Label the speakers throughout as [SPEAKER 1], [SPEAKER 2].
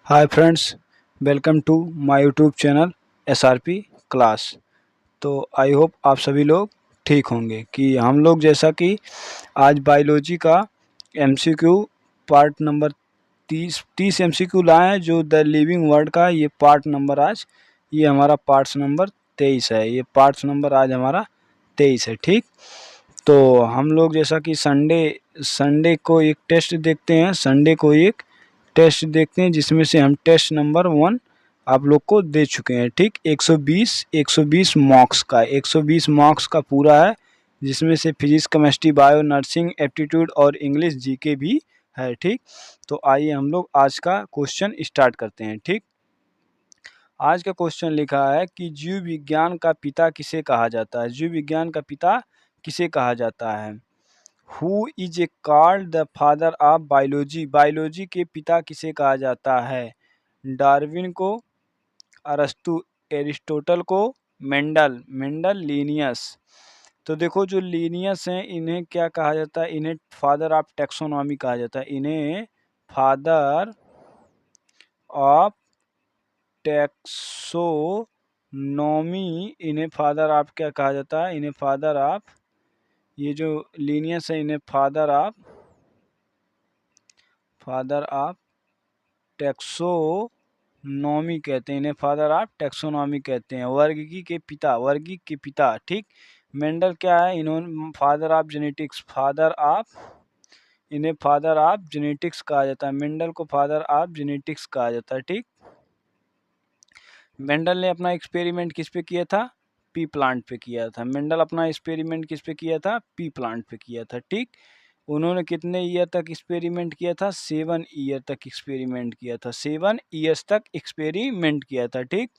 [SPEAKER 1] Hi friends, welcome to my YouTube channel SRP class. तो I hope आप सभी लोग ठीक होंगे कि हम लोग जैसा कि आज बायोलॉजी का एमसीक्यू पार्ट नंबर 30 एमसीक्यू लाए हैं। जो द लिविंग वर्ल्ड का ये पार्ट नंबर आज ये हमारा पार्ट्स नंबर 23 है। ये पार्ट्स नंबर आज हमारा 23 है। ठीक, तो हम लोग जैसा कि संडे संडे को एक टेस्ट देखते हैं। संडे को एक टेस्ट देखते हैं जिसमें से हम टेस्ट नंबर 1 आप लोग को दे चुके हैं। ठीक, 120 मार्क्स का 120 मार्क्स का पूरा है, जिसमें से physics, chemistry, bio, nursing, aptitude और इंग्लिश जीके भी है। ठीक, तो आइए हम लोग आज का क्वेश्चन स्टार्ट करते हैं। ठीक, आज का क्वेश्चन लिखा है कि जीव विज्ञान का पिता किसे कहा जाता है। जीव विज्ञान का पिता किसे कहा जाता है। Who is a called the father of biology. Biology के पिता किसे कहा जाता है। डार्विन को, अरस्तु, एरिस्टोटल को, मेंडल, लीनियस। तो देखो, जो लीनियस हैं इन्हें क्या कहा जाता है। इन्हें फादर ऑफ टेक्सोनॉमी कहा जाता है। इन्हें फादर ऑफ टेक्सोनॉमी, इन्हें फादर ऑफ क्या कहा जाता है। इन्हें फादर ऑफ, ये जो लीनियस है इन्हें फादर ऑफ टेक्सोनॉमी कहते हैं। इन्हें फादर ऑफ टेक्सोनॉमी कहते हैं। वर्गीकी के पिता, वर्गीक के पिता। ठीक, मेंडल क्या है, इन्होंने फादर ऑफ जेनेटिक्स, इन्हें फादर ऑफ जेनेटिक्स कहा जाता है। मेंडल को फादर ऑफ जेनेटिक्स कहा जाता है। ठीक, मेंडल ने अपना एक्सपेरिमेंट किस पे किया था, पी प्लांट पे किया था। मेंडल अपना एक्सपेरिमेंट किस पे किया था, पी प्लांट पे किया था। ठीक, उन्होंने कितने ईयर तक एक्सपेरिमेंट किया था, 7 ईयर तक एक्सपेरिमेंट किया था। 7 ईयर्स तक एक्सपेरिमेंट किया था। ठीक,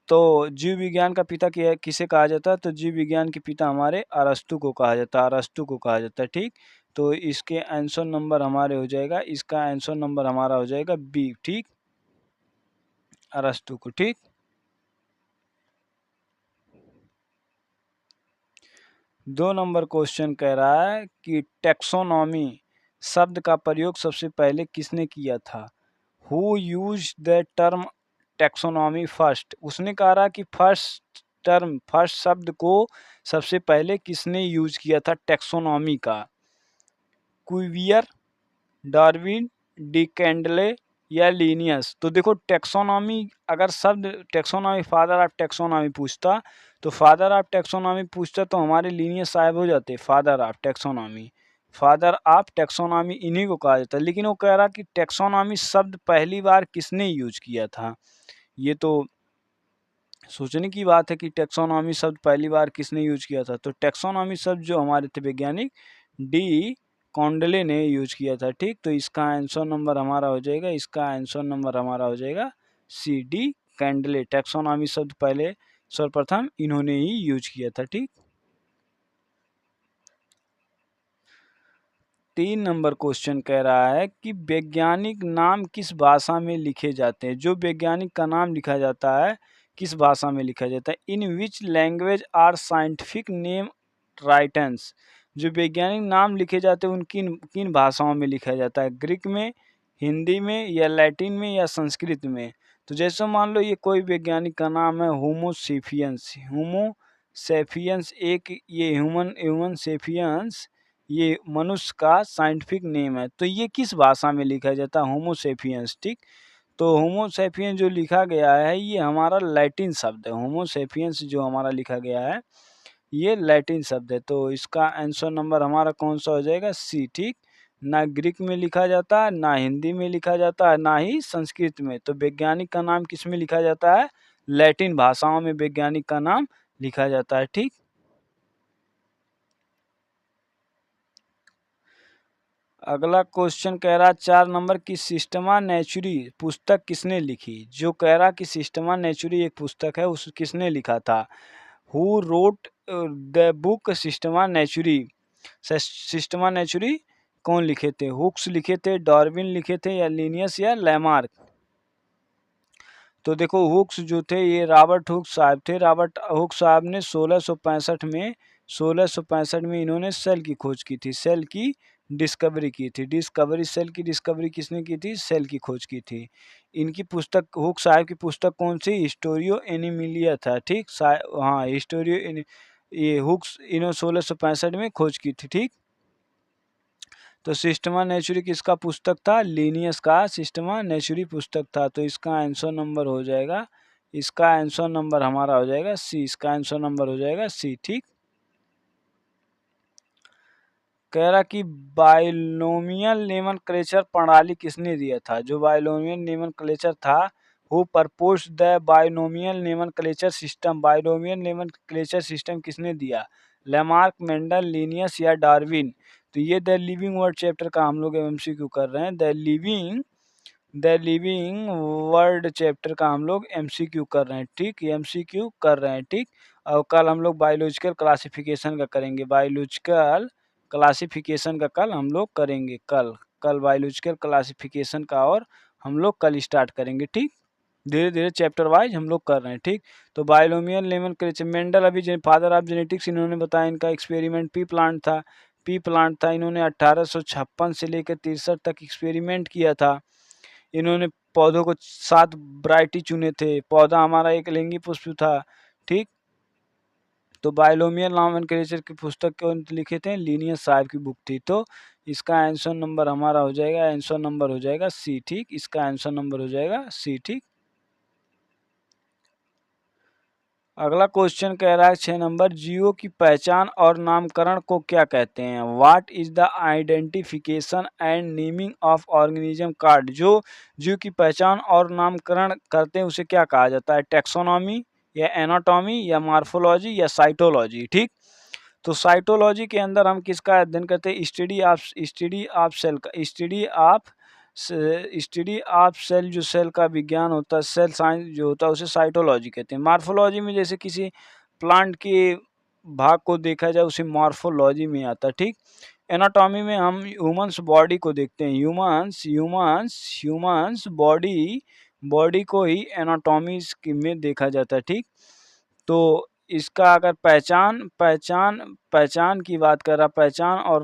[SPEAKER 1] तो जीव विज्ञान का पिता किसे कहा जाता है। तो जीव विज्ञान के पिता हमारे अरस्तु को कहा जाता है। अरस्तु को कहा जाता है। ठीक, तो इसके आंसर नंबर हमारे हो जाएगा, इसका आंसर नंबर हमारा हो जाएगा बी। ठीक, अरस्तु को। ठीक, 2 नंबर क्वेश्चन कह रहा है कि टैक्सोनॉमी शब्द का प्रयोग सबसे पहले किसने किया था। Who use the term taxonomy first. उसने कहा कि फर्स्ट शब्द को सबसे पहले किसने यूज किया था टैक्सोनॉमी का। क्विवियर, डार्विन, डी कैंडले या लीनियस। तो देखो, टैक्सोनॉमी, अगर शब्द टैक्सोनॉमी, फादर ऑफ टैक्सोनॉमी पूछता तो तो हमारे लीनियस साहब हो जाते। फादर ऑफ टैक्सोनॉमी इन्हीं को कहा जाता है। लेकिन वो कह रहा कि टैक्सोनॉमी शब्द पहली बार किसने यूज किया था। ये तो सोचने की बात है कि टैक्सोनॉमी शब्द पहली बार किसने यूज किया था। तो टैक्सोनॉमी शब्द जो हमारे थे वैज्ञानिक डी कॉन्डले ने यूज किया था। ठीक, तो इसका आंसर नंबर हमारा हो जाएगा, इसका आंसर नंबर हमारा हो जाएगा सी, डी कैंडले। टैक्सोनॉमी शब्द पहले सर्वप्रथम इन्होंने ही यूज किया था। ठीक, 3 नंबर क्वेश्चन कह रहा है कि वैज्ञानिक नाम किस भाषा में लिखे जाते हैं। जो वैज्ञानिक का नाम लिखा जाता है किस भाषा में लिखा जाता है। In which language are scientific name written. जो वैज्ञानिक नाम लिखे जाते हैं उन किन किन भाषाओं में लिखा जाता है। ग्रीक में, हिंदी में या लैटिन में या संस्कृत में। तो जैसे मान लो ये कोई वैज्ञानिक का नाम है होमो सेपियंस एक, ये ह्यूमन सेपियंस ये मनुष्य का साइंटिफिक नेम है। तो ये किस भाषा में लिखा जाता है, होमोसेपियंस। ठीक, तो होमोसेपियंस जो लिखा गया है ये हमारा लैटिन शब्द है। होमोसेपियंस जो हमारा लिखा गया है ये लैटिन शब्द है। तो इसका आंसर नंबर हमारा कौन सा हो जाएगा, सी। ठीक, ना ग्रीक में लिखा जाता है, ना हिंदी में लिखा जाता है, ना ही संस्कृत में। तो वैज्ञानिक का नाम किस में लिखा जाता है, लैटिन भाषाओं में वैज्ञानिक का नाम लिखा जाता है। ठीक, अगला क्वेश्चन कह रहा 4 नंबर की सिस्टमा नेचुरी पुस्तक किसने लिखी। जो कह रहा कि सिस्टमा नेचुरी एक पुस्तक है, उस किसने लिखा था। Who wrote the book Systema Naturae. Systema Naturae कौन लिखे थे, हुक्स लिखे थे, डार्विन लिखे थे या लिनियस या लैमार्क। तो देखो, हुक्स जो थे ये रॉबर्ट हुक्स साहब थे। रॉबर्ट हुक्स साहब ने 1665 में इन्होंने सेल की खोज की थी। सेल की डिस्कवरी की थी। डिस्कवरी सेल की डिस्कवरी किसने की थी? सेल की खोज की थी। इनकी पुस्तक, हुक साहब की पुस्तक कौन सी? हिस्टोरियो एनिमिलिया था, ठीक। हाँ, हिस्टोरियो ये हुक्स इन्होंने 1665 में खोज की थी, ठीक। तो सिस्टमा नेचुरी किसका पुस्तक था? लिनियस का सिस्टमा नेचुरी पुस्तक था। तो इसका आंसर नंबर हो जाएगा, इसका आंसर नंबर हमारा हो जाएगा सी। इसका आंसर नंबर हो जाएगा सी, ठीक। कह रहा कि बाइनोमियल नोमेनक्लेचर प्रणाली किसने दिया था? जो बाइनोमियल नोमेनक्लेचर था, who proposed the binomial nomenclature system. Binomial nomenclature system किसने दिया? लेमार्क, मेंडल, लिनियस या डार्विन? तो ये द लिविंग वर्ड चैप्टर का हम लोग एमसीक्यू कर रहे हैं। द लिविंग वर्ड चैप्टर का हम लोग एमसीक्यू कर रहे हैं, ठीक। एमसीक्यू कर रहे हैं, ठीक। और कल हम लोग बायोलॉजिकल क्लासिफिकेशन का करेंगे। बायोलॉजिकल क्लासिफिकेशन का कल हम लोग करेंगे। कल बायोलॉजिकल क्लासिफिकेशन का और हम लोग कल स्टार्ट करेंगे, ठीक। धीरे धीरे चैप्टर वाइज हम लोग कर रहे हैं, ठीक। तो बायोलोमियल नोमेनक्लेचर, मेंडल अभी फादर ऑफ जेनेटिक्स इन्होंने बताया, इनका एक्सपेरिमेंट पी प्लांट था। इन्होंने 1856 से लेकर 63 तक एक्सपेरिमेंट किया था। इन्होंने पौधों को 7 वैरायटी चुने थे। पौधा हमारा एक लिंगी पुष्प था, ठीक। तो बायोलोमियल नोमेनक्लेचर की पुस्तक कौन लिखे थे? लिनियस साहब की बुक थी। तो इसका आंसर नंबर हमारा हो जाएगा, आंसर नंबर हो जाएगा सी, ठीक। इसका आंसर नंबर हो जाएगा सी, ठीक। अगला क्वेश्चन कह रहा है 6 नंबर, जीवों की पहचान और नामकरण को क्या कहते हैं? What is the identification and naming of organism card? जो जीव की पहचान और नामकरण करते हैं उसे क्या कहा जाता है? टैक्सोनॉमी या एनाटॉमी या मॉर्फोलॉजी या साइटोलॉजी, ठीक। तो साइटोलॉजी के अंदर हम किसका अध्ययन करते हैं? स्टडी ऑफ सेल का, स्टडी ऑफ सेल, जो सेल का विज्ञान होता है, सेल साइंस जो होता है उसे साइटोलॉजी कहते हैं। मॉर्फोलॉजी में जैसे किसी प्लांट के भाग को देखा जाए उसे मॉर्फोलॉजी में आता है, ठीक। एनाटॉमी में हम ह्यूमंस बॉडी को देखते हैं, ह्यूमंस बॉडी को ही एनाटॉमी में देखा जाता है, ठीक। तो इसका अगर पहचान की बात कर रहा, पहचान और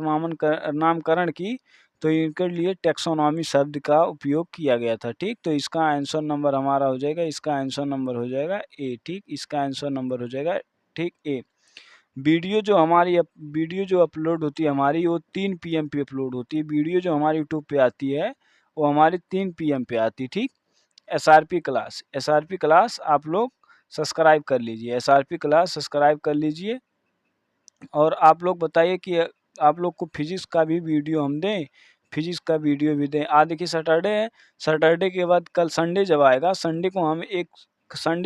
[SPEAKER 1] नामकरण की, तो इनके लिए टैक्सोनॉमी शब्द का उपयोग किया गया था, ठीक। तो इसका आंसर नंबर हमारा हो जाएगा, इसका आंसर नंबर हो जाएगा ए, ठीक। इसका आंसर नंबर हो जाएगा, ठीक, ए। वीडियो जो अपलोड होती है हमारी, वो 3 PM पे अपलोड होती है। वीडियो जो हमारी यूट्यूब पे आती है वो हमारी 3 PM पे आती है, ठीक। एसआरपी क्लास आप लोग सब्सक्राइब कर लीजिए, एसआरपी क्लास सब्सक्राइब कर लीजिए। और आप लोग बताइए कि आप लोग को फिजिक्स का भी वीडियो हम दें, फिजिक्स का वीडियो भी दें। आज देखिए सैटरडे है, सैटरडे के बाद कल संडे जब आएगा, संडे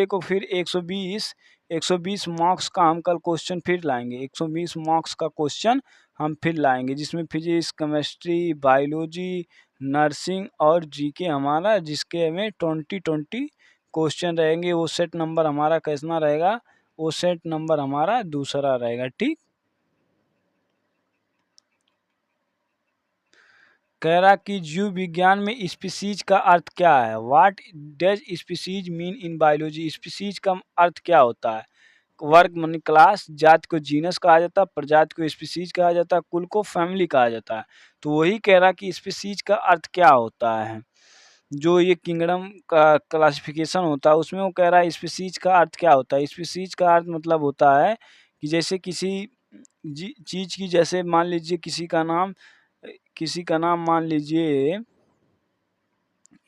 [SPEAKER 1] को फिर 120 मार्क्स का हम कल क्वेश्चन फिर लाएंगे। 120 मार्क्स का क्वेश्चन हम फिर लाएंगे, जिसमें फिजिक्स, केमिस्ट्री, बायोलॉजी, नर्सिंग और जीके हमारा, जिसके हमें 20 क्वेश्चन रहेंगे। वो सेट नंबर हमारा कैसा रहेगा? वो सेट नंबर हमारा दूसरा रहेगा, ठीक। कह रहा कि जीव विज्ञान में स्पीसीज का अर्थ क्या है? What does species mean in biology? Species का अर्थ क्या होता है? वर्ग माने क्लास, जाति को जीनस कहा जाता है, प्रजाति को स्पीसीज कहा जाता है, कुल को फैमिली कहा जाता है। तो वही कह रहा कि स्पीसीज का अर्थ क्या होता है। जो ये किंगडम का क्लासिफिकेशन होता है उसमें वो कह रहा है स्पीसीज का अर्थ क्या होता है। स्पीसीज का अर्थ मतलब होता है कि जैसे किसी चीज की, जैसे मान लीजिए किसी का नाम मान लीजिए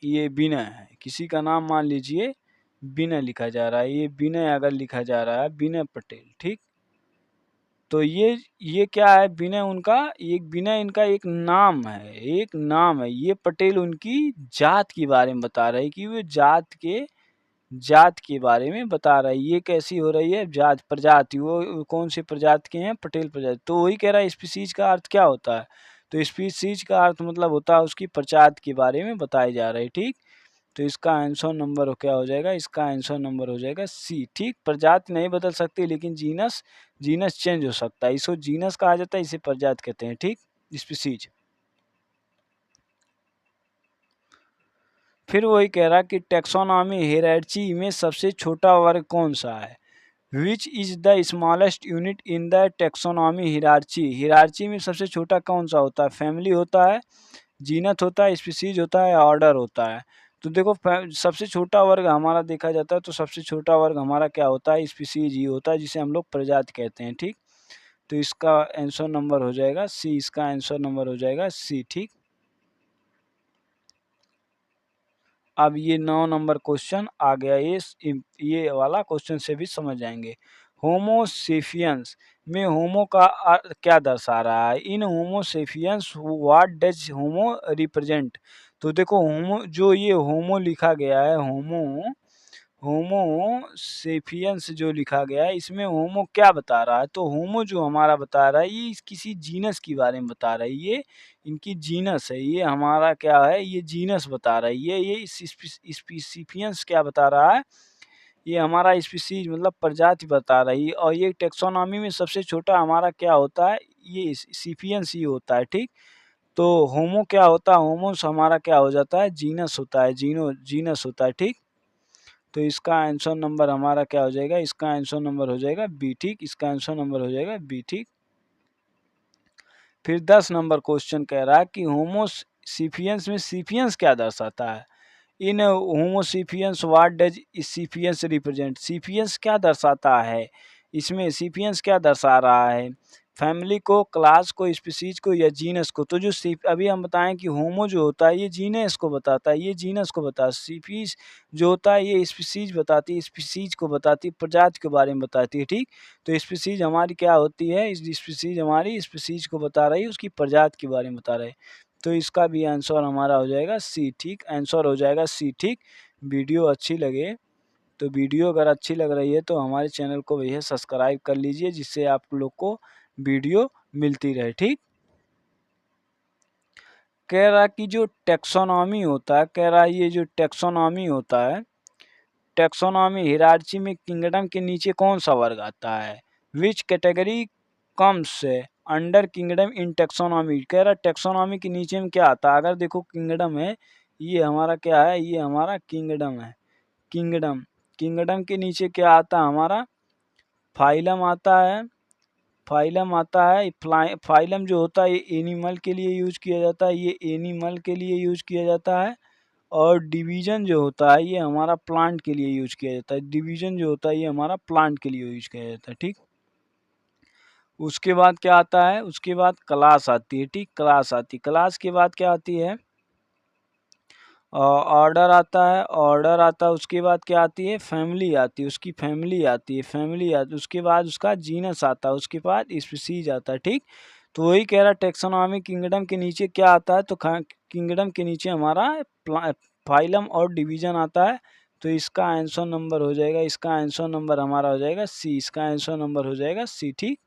[SPEAKER 1] ये विनय है, किसी का नाम मान लीजिए विनय लिखा जा रहा है, ये विनय अगर लिखा जा रहा है, विनय पटेल, ठीक। तो ये क्या है? विनय इनका एक नाम है, ये पटेल उनकी जात के बारे में बता रहे हैं कि वो जात के बारे में बता रहा है। ये कैसी हो रही है? जात, प्रजाति, वो कौन सी प्रजाति के हैं? पटेल प्रजाति। तो वही कह रहा है स्पीसीज का अर्थ क्या होता है। तो स्पीसीज का अर्थ मतलब होता है उसकी प्रजाति के बारे में बताए जा रहे हैं, ठीक। तो इसका आंसर नंबर क्या हो जाएगा? इसका आंसर नंबर हो जाएगा सी, ठीक। प्रजाति नहीं बदल सकती लेकिन जीनस चेंज हो सकता है, इसको जीनस कहा जाता है, इसे प्रजाति कहते हैं, ठीक, स्पीसीज। फिर वही कह रहा कि टैक्सोनॉमी हायरार्की में सबसे छोटा वर्ग कौन सा है? Which is the smallest unit in the taxonomy hierarchy. Hierarchy में सबसे छोटा कौन सा होता है? फैमिली होता है, जीनस होता है, स्पीसीज होता है, ऑर्डर होता है। तो देखो सबसे छोटा वर्ग हमारा देखा जाता है तो सबसे छोटा वर्ग हमारा क्या होता है? स्पीसीज ही होता है, जिसे हम लोग प्रजाति कहते हैं। ठीक, तो इसका आंसर नंबर हो जाएगा सी, इसका आंसर नंबर हो जाएगा सी। ठीक, अब ये 9 नंबर क्वेश्चन आ गया, ये वाला क्वेश्चन से भी समझ जाएंगे। होमोसेपियंस में होमो का क्या दर्शा रहा है? In Homo sapiens what does Homo represent? तो देखो होमो, जो ये होमो लिखा गया है, होमोसेपियंस जो लिखा गया है, इसमें होमो क्या बता रहा है? तो होमो जो हमारा बता रहा है, ये किसी जीनस के बारे में बता रहा है। ये इनकी जीनस है, ये हमारा क्या है? ये जीनस बता रहा है। ये स्पीसिपियंस क्या बता रहा है? ये हमारा स्पीसीज मतलब प्रजाति बता रही है। और ये टेक्सोनॉमी में सबसे छोटा हमारा क्या होता है? ये सिपियंस ही होता है। ठीक, तो होमो क्या होता है? होमोस हमारा क्या हो जाता है? जीनस होता है, जीनस होता है। ठीक, तो इसका आंसर नंबर हमारा क्या हो जाएगा? इसका आंसर नंबर हो जाएगा बी। ठीक, इसका आंसर नंबर हो जाएगा बी। ठीक, फिर 10 नंबर क्वेश्चन कह रहा है कि होमोसिपियंस में सिपियंस क्या दर्शाता है? इन होमोसिपियंस व्हाट डज सिपियंस रिप्रेजेंट? सिपियंस क्या दर्शाता है? इसमें सिपियंस क्या दर्शा रहा है? फैमिली को, क्लास को, स्पीसीज को या जीनस को? तो जो अभी हम बताएं कि होमो जो होता है ये जीनस को बताता है, ये जीनस को बताता है। स्पीसीज जो होता है ये स्पीसीज बताती है, स्पीसीज को बताती है, प्रजाति के बारे में बताती है। ठीक, तो स्पीसीज हमारी क्या होती है? स्पीसीज हमारी स्पीसीज को बता रही है, उसकी प्रजाति के बारे में बता रहे हैं। तो इसका भी आंसर हमारा हो जाएगा सी। ठीक, आंसर हो जाएगा सी। ठीक, वीडियो अच्छी लगे तो वीडियो अगर अच्छी लग रही है तो हमारे चैनल को भैया सब्सक्राइब कर लीजिए, जिससे आप लोग को वीडियो मिलती रहे। ठीक, कह रहा कि जो टेक्सोनॉमी होता है, कह रहा ये जो टेक्सोनॉमी होता है, टेक्सोनॉमी हिरार्ची में किंगडम के नीचे कौन सा वर्ग आता है? Which category comes under kingdom in taxonomy? कह रहा टेक्सोनॉमी के नीचे में क्या आता है? अगर देखो किंगडम है, ये हमारा क्या है? ये हमारा किंगडम है। किंगडम, किंगडम के नीचे क्या आता है हमारा? फाइलम आता है, फाइलम आता है। फाइलम जो होता है ये एनिमल के लिए यूज किया जाता है, ये एनिमल के लिए यूज किया जाता है। और डिवीजन जो होता है ये हमारा प्लांट के लिए यूज किया जाता है। डिवीजन जो होता है ये हमारा प्लांट के लिए यूज किया जाता है। ठीक, उसके बाद क्या आता है? उसके बाद क्लास आती है। ठीक, क्लास आती है। क्लास के बाद क्या आती है? ऑर्डर आता है, ऑर्डर आता है। उसके बाद क्या आती है? फैमिली आती है, उसकी फैमिली आती है, फैमिली आती है। उसके बाद उसका जीनस आता है, उसके बाद स्पीसीज आता है। ठीक, तो वही कह रहा टेक्सोनॉमी किंगडम के नीचे क्या आता है? तो किंगडम के नीचे हमारा फाइलम और डिवीजन आता है। तो इसका आंसर नंबर हो जाएगा, इसका आंसर नंबर हमारा हो जाएगा सी, इसका आंसर नंबर हो जाएगा सी। ठीक,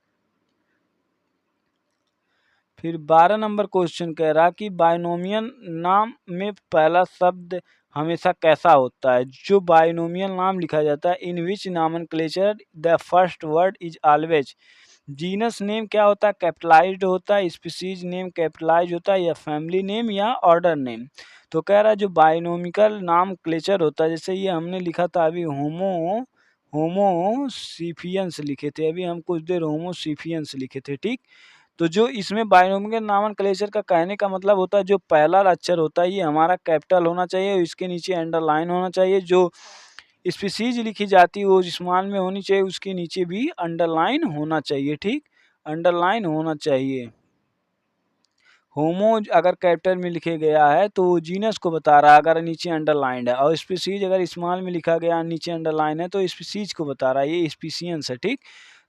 [SPEAKER 1] फिर 12 नंबर क्वेश्चन कह रहा कि बाइनोमियल नाम में पहला शब्द हमेशा कैसा होता है? जो बाइनोमियल नाम लिखा जाता है, in which nomenclature the first word is always? Genus name क्या होता है? कैपिटलाइज्ड होता है, स्पीसीज नेम कैपिटलाइज होता है, या फैमिली नेम या ऑर्डर नेम? तो कह रहा है जो बाइनोमिकल नाम क्लेचर होता है, जैसे ये हमने लिखा था अभी होमोसिपियंस लिखे थे, अभी हम कुछ देर होमोसिपियंस लिखे थे। ठीक, तो जो इसमें बाइनोमियल नॉमेनक्लेचर का कहने का मतलब होता है जो पहला अक्षर होता है ये हमारा कैपिटल होना चाहिए, इसके नीचे अंडरलाइन होना चाहिए। जो स्पीसीज लिखी जाती है वो स्मॉल में होनी चाहिए, उसके नीचे भी अंडरलाइन होना चाहिए। ठीक, अंडरलाइन होना चाहिए। होमो अगर कैपिटल में लिखे गया है तो वो जीनस को बता रहा है अगर नीचे अंडरलाइंड है, और स्पीसीज अगर स्मॉल में लिखा गया नीचे अंडरलाइन है तो स्पीसीज को बता रहा है, ये स्पीसियंस है। ठीक,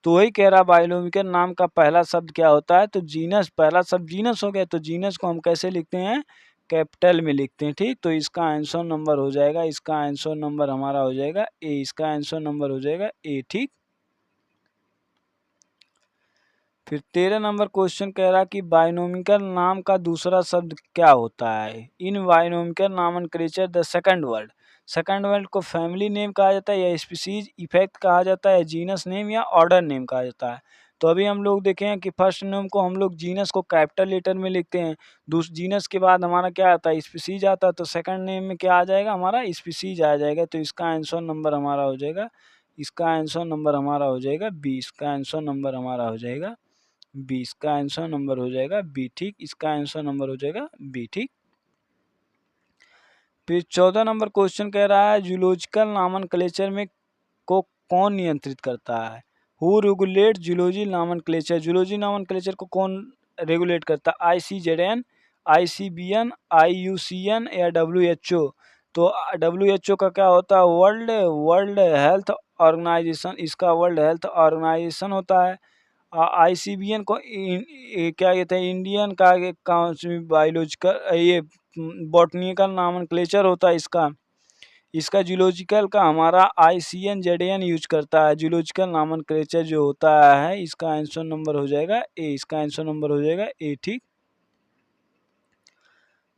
[SPEAKER 1] तो वही कह रहा बायोलॉजिकल नाम का पहला शब्द क्या होता है? तो जीनस, पहला शब्द जीनस हो गया, तो जीनस को हम कैसे लिखते हैं? कैपिटल में लिखते हैं। ठीक, तो इसका आंसर नंबर हो जाएगा, इसका आंसर नंबर हमारा हो जाएगा ए, इसका आंसर नंबर हो जाएगा ए। ठीक, फिर 13 नंबर क्वेश्चन कह रहा कि बाइनोमिकल नाम का दूसरा शब्द क्या होता है? In binomial nomenclature the second word, second word को फैमिली नेम कहा जाता है, या स्पीसीज इफेक्ट कहा जाता है, या जीनस नेम या ऑर्डर नेम कहा जाता है? तो अभी हम लोग देखें कि फर्स्ट नेम को हम लोग जीनस को कैपिटल लेटर में लिखते हैं, जीनस के बाद हमारा क्या आता है? स्पीसीज आता है, तो सेकंड नेम में क्या आ जाएगा? हमारा स्पीसीज आ जाएगा। तो इसका आंसर नंबर हमारा हो जाएगा इसका आंसर नंबर हमारा हो जाएगा बी। इसका आंसर नंबर हमारा हो जाएगा बी। इसका आंसर नंबर हो जाएगा बी। ठीक, इसका आंसर नंबर हो जाएगा बी। ठीक, फिर 14 नंबर क्वेश्चन कह रहा है जूलॉजिकल नॉमेनक्लेचर में को कौन नियंत्रित करता है? Who regulate zoology nomenclature? Zoology nomenclature को कौन रेगुलेट करता है? ICZN, ICBN, IUCN या WHO? तो WHO का क्या होता है? वर्ल्ड हेल्थ ऑर्गेनाइजेशन, इसका वर्ल्ड हेल्थ ऑर्गेनाइजेशन होता है। ICBN को क्या कहते हैं? इंडियन का बायोलॉजिकल ये बॉटनिकल नॉमेनक्लेचर होता है इसका। इसका जूलॉजिकल का हमारा ICNZN यूज करता है। जूलॉजिकल नॉमेनक्लेचर जो होता है, इसका आंसर नंबर हो जाएगा ए। इसका आंसर नंबर हो जाएगा ए। ठीक,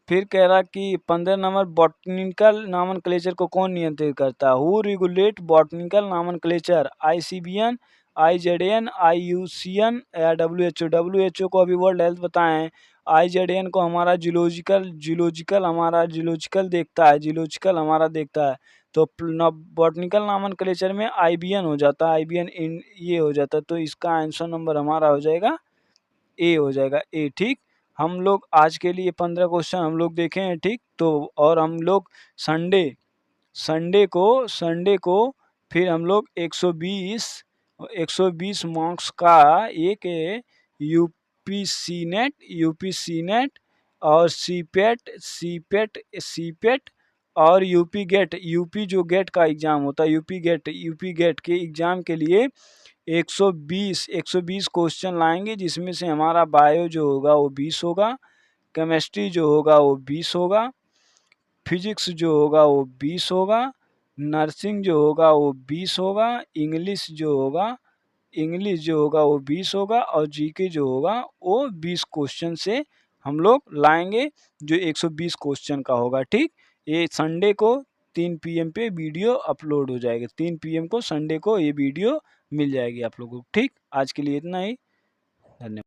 [SPEAKER 1] फिर कह रहा कि 15 नंबर बॉटनिकल नॉमेनक्लेचर को कौन नियंत्रित करता है? Who regulate botanical nomenclature? ICBN, IZN, IUCN या WHO? WHO को अभी वर्ल्ड हेल्थ बताएं। IZN को हमारा जूलॉजिकल हमारा जूलॉजिकल देखता है, जूलॉजिकल हमारा देखता है। तो बॉटनिकल नॉमेनक्लेचर में IBN हो जाता है, IBN ये हो जाता है। तो इसका आंसर नंबर हमारा हो जाएगा ए, हो जाएगा ए। ठीक, हम लोग आज के लिए 15 क्वेश्चन हम लोग देखे हैं। ठीक, तो और हम लोग संडे को फिर हम लोग 120 मार्क्स का एक यूपी सीनेट और सीपेट और यूपी जो गेट का एग्ज़ाम होता है, यूपी गेट के एग्ज़ाम के लिए 120 क्वेश्चन लाएंगे, जिसमें से हमारा बायो जो होगा वो 20 होगा, केमिस्ट्री जो होगा वो 20 होगा, फिजिक्स जो होगा वो 20 होगा, नर्सिंग जो होगा वो 20 होगा, इंग्लिश जो होगा वो 20 होगा और जीके जो होगा वो 20 क्वेश्चन से हम लोग लाएंगे, जो 120 क्वेश्चन का होगा। ठीक, ये संडे को 3 PM पे वीडियो अपलोड हो जाएगा। 3 PM को संडे को ये वीडियो मिल जाएगी आप लोगों को। ठीक, आज के लिए इतना ही, धन्यवाद।